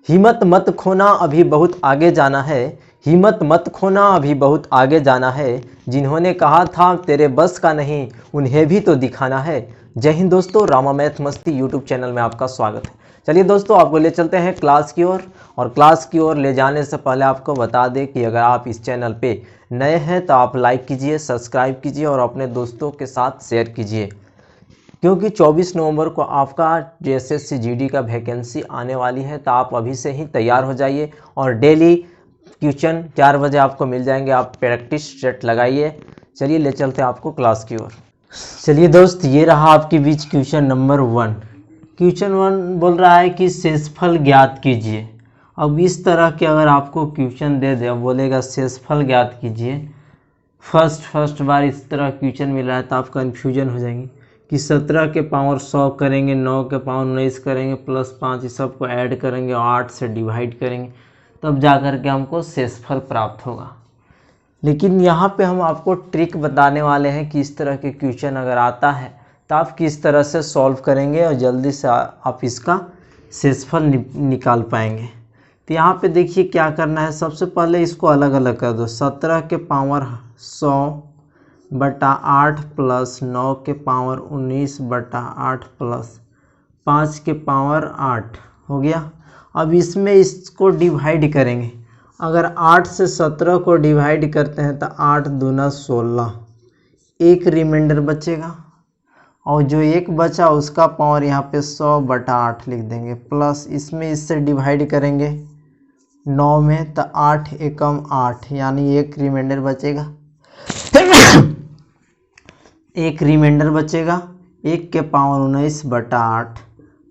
हिम्मत मत खोना, अभी बहुत आगे जाना है। हिम्मत मत खोना, अभी बहुत आगे जाना है। जिन्होंने कहा था तेरे बस का नहीं, उन्हें भी तो दिखाना है। जय हिंद दोस्तों, रामा मैथ मस्ती यूट्यूब चैनल में आपका स्वागत है। चलिए दोस्तों, आपको ले चलते हैं क्लास की ओर। और क्लास की ओर ले जाने से पहले आपको बता दें कि अगर आप इस चैनल पे नए हैं तो आप लाइक कीजिए, सब्सक्राइब कीजिए और अपने दोस्तों के साथ शेयर कीजिए, क्योंकि 24 नवंबर को आपका JSSC GD का वैकेंसी आने वाली है। तो आप अभी से ही तैयार हो जाइए और डेली क्वेश्चन 4 बजे आपको मिल जाएंगे। आप प्रैक्टिस सेट लगाइए। चलिए ले चलते हैं आपको क्लास की ओर। चलिए दोस्त, ये रहा आपके बीच क्वेश्चन नंबर 1। क्वेश्चन 1 बोल रहा है कि शेषफल ज्ञात कीजिए। अब इस तरह के अगर आपको क्वेश्चन दे दे, अब बोलेगा शेषफल ज्ञात कीजिए, फर्स्ट बार इस तरह क्वेश्चन मिल रहा है तो आप कन्फ्यूजन हो जाएंगे कि 17 के पावर 100 करेंगे, 9 के पावर 19 करेंगे, प्लस 5 इस सबको ऐड करेंगे और 8 से डिवाइड करेंगे, तब जा कर के हमको शेषफल प्राप्त होगा। लेकिन यहाँ पे हम आपको ट्रिक बताने वाले हैं कि इस तरह के क्वेश्चन अगर आता है तो आप किस तरह से सॉल्व करेंगे और जल्दी से आप इसका शेषफल निकाल पाएंगे। तो यहाँ पे देखिए क्या करना है। सबसे पहले इसको अलग अलग कर दो। 17 के पावर 100 बटा 8 प्लस 9 के पावर 19 बटा 8 प्लस 5 के पावर 8 हो गया। अब इसमें इसको डिवाइड करेंगे। अगर 8 से 17 को डिवाइड करते हैं तो 8 दूना 16, एक रिमाइंडर बचेगा और जो एक बचा उसका पावर यहाँ पे 100 बटा 8 लिख देंगे, प्लस इसमें इससे डिवाइड करेंगे 9 में तो 8 एकम 8, यानी एक रिमाइंडर बचेगा। एक रिमाइंडर बचेगा, 1 के पावर 19 बटा 8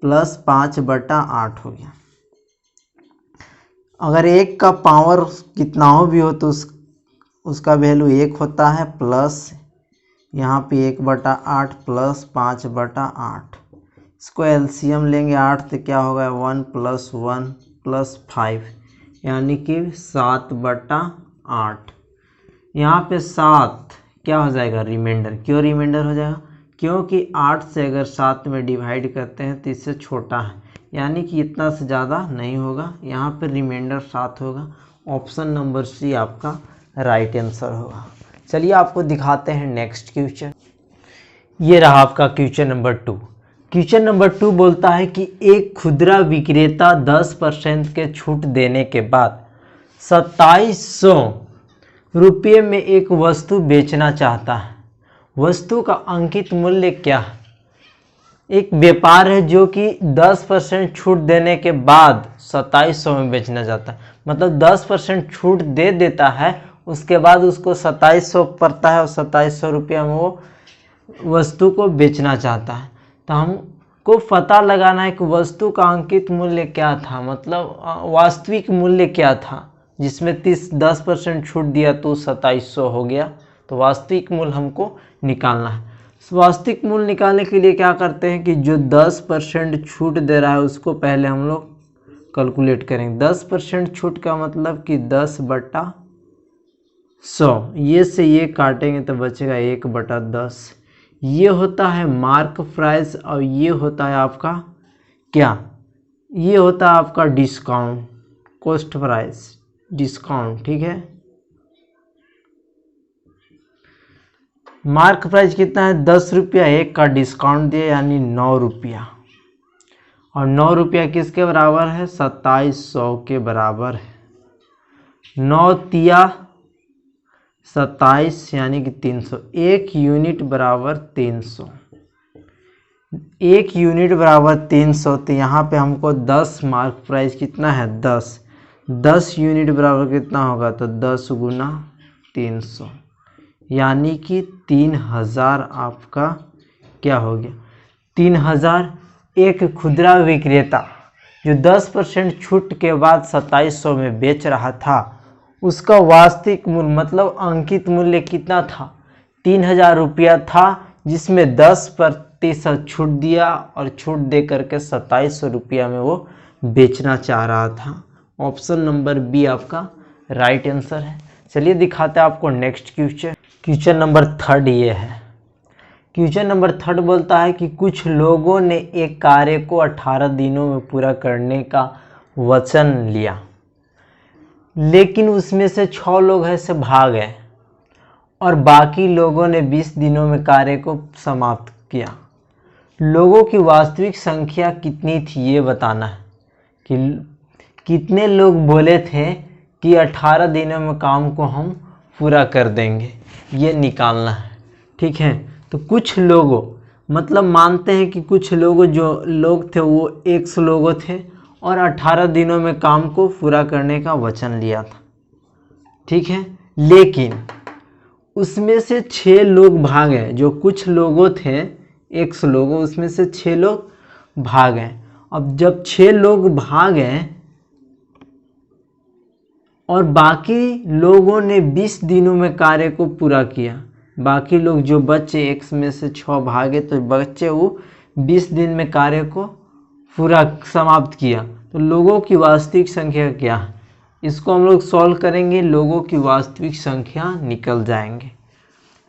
प्लस 5 बटा 8 हो गया। अगर 1 का पावर कितना हो भी हो तो उसका वैल्यू 1 होता है, प्लस यहाँ पे 1 बटा 8 प्लस 5 बटा 8। इसको एलसीएम लेंगे 8 तो क्या होगा 1 प्लस 1 प्लस 5, यानी कि 7 बटा 8। यहाँ पे 7 क्या हो जाएगा रिमाइंडर। क्यों रिमाइंडर हो जाएगा? क्योंकि 8 से अगर 7 में डिवाइड करते हैं तो इससे छोटा है, यानी कि इतना से ज़्यादा नहीं होगा। यहाँ पे रिमाइंडर 7 होगा। ऑप्शन नंबर सी आपका राइट आंसर होगा। चलिए आपको दिखाते हैं नेक्स्ट क्वेश्चन। ये रहा आपका क्वेश्चन नंबर 2। क्वेश्चन नंबर 2 बोलता है कि एक खुदरा विक्रेता 10% के छूट देने के बाद 2700 रुपये में एक वस्तु बेचना चाहता है। वस्तु का अंकित मूल्य क्या है? एक व्यापार है जो कि 10% छूट देने के बाद 2700 में बेचना चाहता है। मतलब 10% छूट दे देता है, उसके बाद उसको 2700 पड़ता है और 2700 रुपया में वो वस्तु को बेचना चाहता है। तो हमको पता लगाना है कि वस्तु का अंकित मूल्य क्या था, मतलब वास्तविक मूल्य क्या था, जिसमें 10% छूट दिया तो 2700 हो गया। तो वास्तविक मूल्य हमको निकालना है। वास्तविक मूल्य निकालने के लिए क्या करते हैं कि जो 10% छूट दे रहा है उसको पहले हम लोग कैलकुलेट करेंगे। 10% छूट का मतलब कि 10 बटा 100, ये से ये काटेंगे तो बचेगा 1 बटा 10। ये होता है मार्क प्राइस और ये होता है आपका क्या, ये होता है आपका डिस्काउंट, कॉस्ट प्राइस डिस्काउंट। ठीक है, मार्क प्राइस कितना है 10 रुपया, 1 का डिस्काउंट दिया यानी 9 रुपया, और 9 रुपया किसके बराबर है 2700 के बराबर है। 9 तिया 27 यानी कि 300, 1 यूनिट बराबर 300, 1 यूनिट बराबर 300। तो यहाँ पे हमको 10 मार्क प्राइस कितना है 10 यूनिट बराबर कितना होगा तो 10 गुना 300, यानी कि 3000 आपका क्या हो गया 3000। एक खुदरा विक्रेता जो 10% छूट के बाद 2700 में बेच रहा था, उसका वास्तविक मूल्य मतलब अंकित मूल्य कितना था 3000 रुपया था, जिसमें 10% छूट दिया और छूट दे करके 2700 रुपया में वो बेचना चाह रहा था। ऑप्शन नंबर बी आपका राइट आंसर है। चलिए दिखाते हैं आपको नेक्स्ट क्वेश्चन। क्वेश्चन नंबर 3 ये है। क्वेश्चन नंबर 3 बोलता है कि कुछ लोगों ने एक कार्य को 18 दिनों में पूरा करने का वचन लिया, लेकिन उसमें से 6 लोग ऐसे भाग गए और बाकी लोगों ने 20 दिनों में कार्य को समाप्त किया। लोगों की वास्तविक संख्या कितनी थी ये बताना है कि कितने लोग बोले थे कि 18 दिनों में काम को हम पूरा कर देंगे, ये निकालना है। ठीक है, तो कुछ लोगों मतलब मानते हैं कि कुछ लोगों जो लोग थे वो 100 लोगों थे और 18 दिनों में काम को पूरा करने का वचन लिया था। ठीक है, लेकिन उसमें से 6 लोग भागे, जो कुछ लोगों थे 100 लोगों, उसमें से 6 लोग भागे। अब जब 6 लोग भागे और बाकी लोगों ने 20 दिनों में कार्य को पूरा किया, बाकी लोग जो बच्चे 1 में से 6 भागे तो बच्चे वो 20 दिन में कार्य को पूरा समाप्त किया। तो लोगों की वास्तविक संख्या क्या है, इसको हम लोग सॉल्व करेंगे, लोगों की वास्तविक संख्या निकल जाएंगे।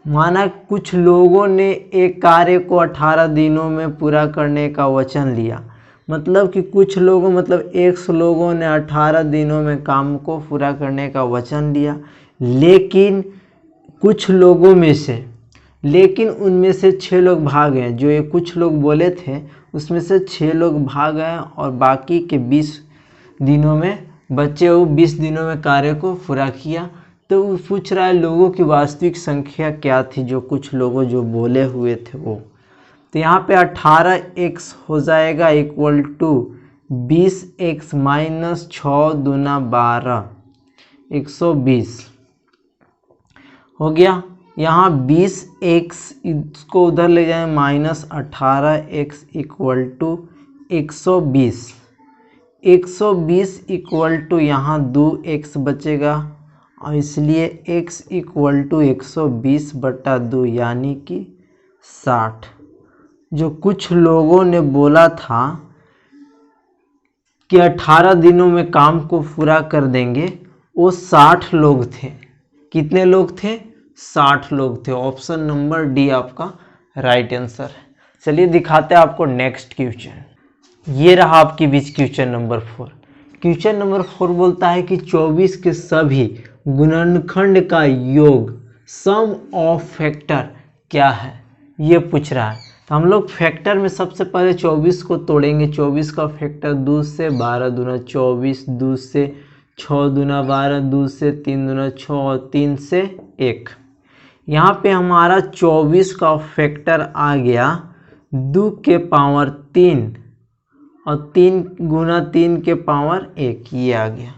माना कुछ लोगों ने एक कार्य को 18 दिनों में पूरा करने का वचन लिया, मतलब कि कुछ लोगों मतलब 100 लोगों ने 18 दिनों में काम को पूरा करने का वचन लिया, लेकिन कुछ लोगों में से उनमें से 6 लोग भाग गए। जो ये कुछ लोग बोले थे उसमें से 6 लोग भाग गए और बाकी के 20 दिनों में बच्चे वो 20 दिनों में कार्य को पूरा किया। तो वो पूछ रहा है लोगों की वास्तविक संख्या क्या थी, जो कुछ लोगों जो बोले हुए थे वो। तो यहाँ पे 18x हो जाएगा इक्वल टू 20x माइनस 6 दूना 12, 120 हो गया। यहाँ 20x इसको उधर ले जाए minus 18x equal to 120, 120 equal to यहाँ 2x बचेगा और इसलिए x इक्वल टू 120/2 यानी कि 60। जो कुछ लोगों ने बोला था कि 18 दिनों में काम को पूरा कर देंगे, वो 60 लोग थे। कितने लोग थे? 60 लोग थे। ऑप्शन नंबर डी आपका राइट आंसर है। चलिए दिखाते हैं आपको नेक्स्ट क्वेश्चन। ये रहा आपकी बीच क्वेश्चन नंबर 4। क्वेश्चन नंबर 4 बोलता है कि 24 के सभी गुणनखंड का योग सम ऑफ फैक्टर क्या है, ये पूछ रहा है। तो हम लोग फैक्टर में सबसे पहले 24 को तोड़ेंगे। 24 का फैक्टर 2 से 12 दूना 24, 2 से 6 दूना 12, 2 से 3 दूना 6 और 3 से 1। यहाँ पे हमारा 24 का फैक्टर आ गया 2 के पावर 3 और 3 गुना 3 के पावर 1, ये आ गया।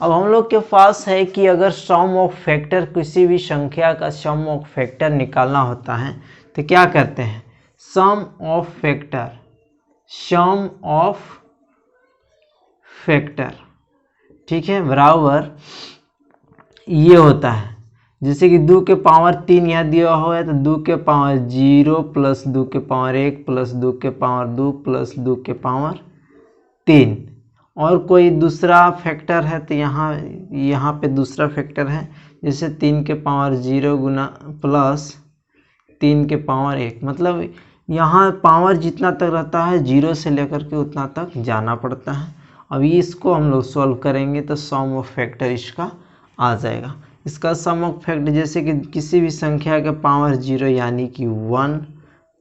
अब हम लोग के पास है कि अगर सम ऑफ फैक्टर, किसी भी संख्या का सम ऑफ फैक्टर निकालना होता है तो क्या करते हैं, सम ऑफ फैक्टर, ठीक है, बराबर ये होता है। जैसे कि 2 के पावर 3 यहाँ दिया हुआ है तो 2 के पावर 0 प्लस 2 के पावर 1 प्लस 2 के पावर 2 प्लस 2 के पावर 3। और कोई दूसरा फैक्टर है तो यहाँ पे दूसरा फैक्टर है, जैसे 3 के पावर 0 गुना प्लस 3 के पावर 1। मतलब यहाँ पावर जितना तक रहता है 0 से लेकर के उतना तक जाना पड़ता है। अभी इसको हम लोग सॉल्व करेंगे तो सम ऑफ फैक्टर इसका आ जाएगा। इसका सम ऑफ फैक्टर जैसे कि किसी भी संख्या के पावर 0 यानी कि 1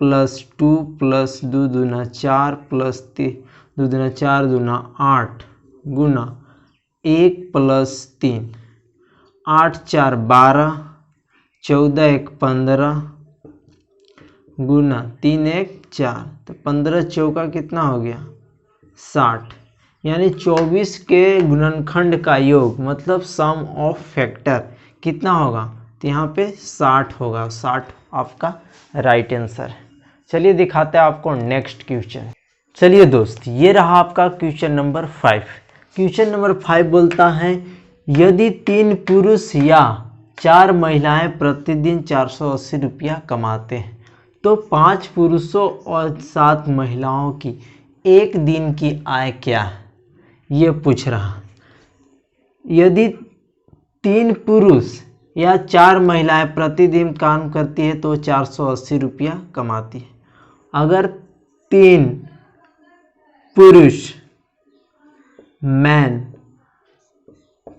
प्लस 2 प्लस 2 दूना 4 प्लस 2 दूना 4 दूना 8 गुना 1 प्लस 3, 8 4 12, 14 1 15 गुना 3 1 4, तो 15 चौका कितना हो गया 60। यानी 24 के गुणनखंड का योग मतलब सम ऑफ फैक्टर कितना होगा, तो यहाँ पे 60 होगा। 60 आपका राइट आंसर है। चलिए दिखाते हैं आपको नेक्स्ट क्वेश्चन। चलिए दोस्त, ये रहा आपका क्वेश्चन नंबर 5। क्वेश्चन नंबर 5 बोलता है यदि 3 पुरुष या 4 महिलाएं प्रतिदिन 480 रुपया कमाते हैं तो 5 पुरुषों और 7 महिलाओं की एक दिन की आय क्या है, ये पूछ रहा। यदि 3 पुरुष या 4 महिलाएं प्रतिदिन काम करती है तो 480 रुपया कमाती है। अगर 3 पुरुष मैन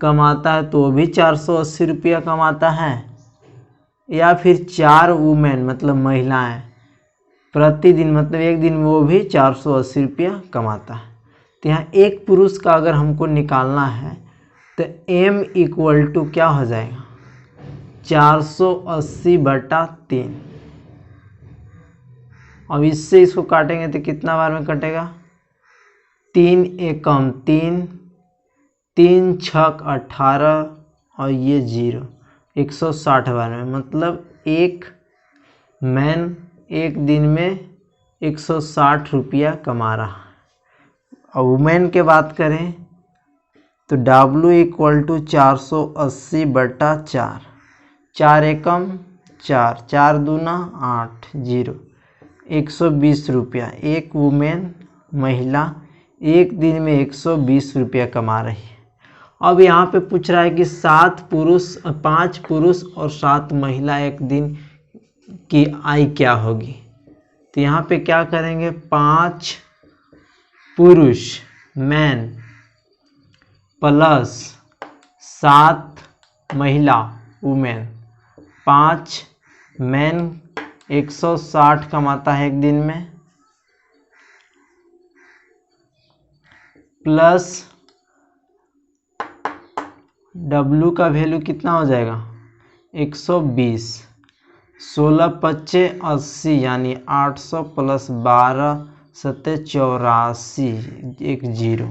कमाता है तो वो भी 480 रुपया कमाता है, या फिर 4 वुमेन मतलब महिलाएं प्रतिदिन मतलब एक दिन वो भी 480 रुपया कमाता है। तो यहाँ एक पुरुष का अगर हमको निकालना है तो m इक्वल टू क्या हो जाएगा 480/3। अब इससे इसको काटेंगे तो कितना बार में कटेगा 3 एकम 3, 3 छक 18 और ये 0 160 बार में, मतलब एक मैन एक दिन में 160 रुपया कमा रहा है। और वुमेन के बात करें तो W इक्वल टू 480/4, 4 एकम 4, 4 दूना 8, 0 120 रुपया। एक वुमेन महिला एक दिन में 120 रुपया कमा रही है। अब यहाँ पे पूछ रहा है कि 5 पुरुष और 7 महिला एक दिन की आय क्या होगी। तो यहाँ पे क्या करेंगे 5 पुरुष मैन प्लस 7 महिला वुमेन, 5 मैन 160 कमाता है एक दिन में, प्लस W का वैल्यू कितना हो जाएगा 120, 16 पच्चे 80 यानी 800 प्लस 12 सत्ते 84, एक 0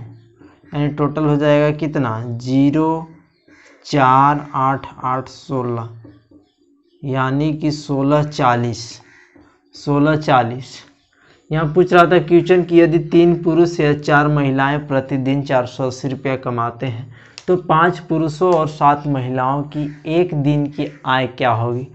यानी टोटल हो जाएगा कितना 0 4 8 8 16 यानी कि 1640। यहाँ पूछ रहा था क्वेश्चन कि यदि 3 पुरुष या 4 महिलाएं प्रतिदिन 480 रुपया कमाते हैं तो 5 पुरुषों और 7 महिलाओं की एक दिन की आय क्या होगी।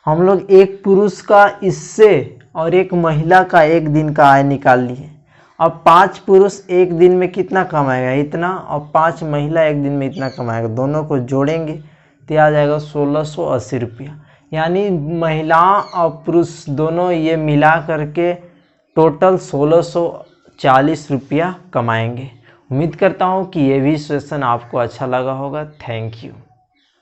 हम लोग एक पुरुष का इससे और एक महिला का एक दिन का आय निकाल लिए। अब 5 पुरुष एक दिन में कितना कमाएगा इतना, और 5 महिला एक दिन में इतना कमाएगा, दोनों को जोड़ेंगे तो आ जाएगा 1680 रुपया। यानी महिला और पुरुष दोनों ये मिला करके टोटल 1640 रुपया कमाएंगे। उम्मीद करता हूँ कि ये भी सेशन आपको अच्छा लगा होगा। Thank you.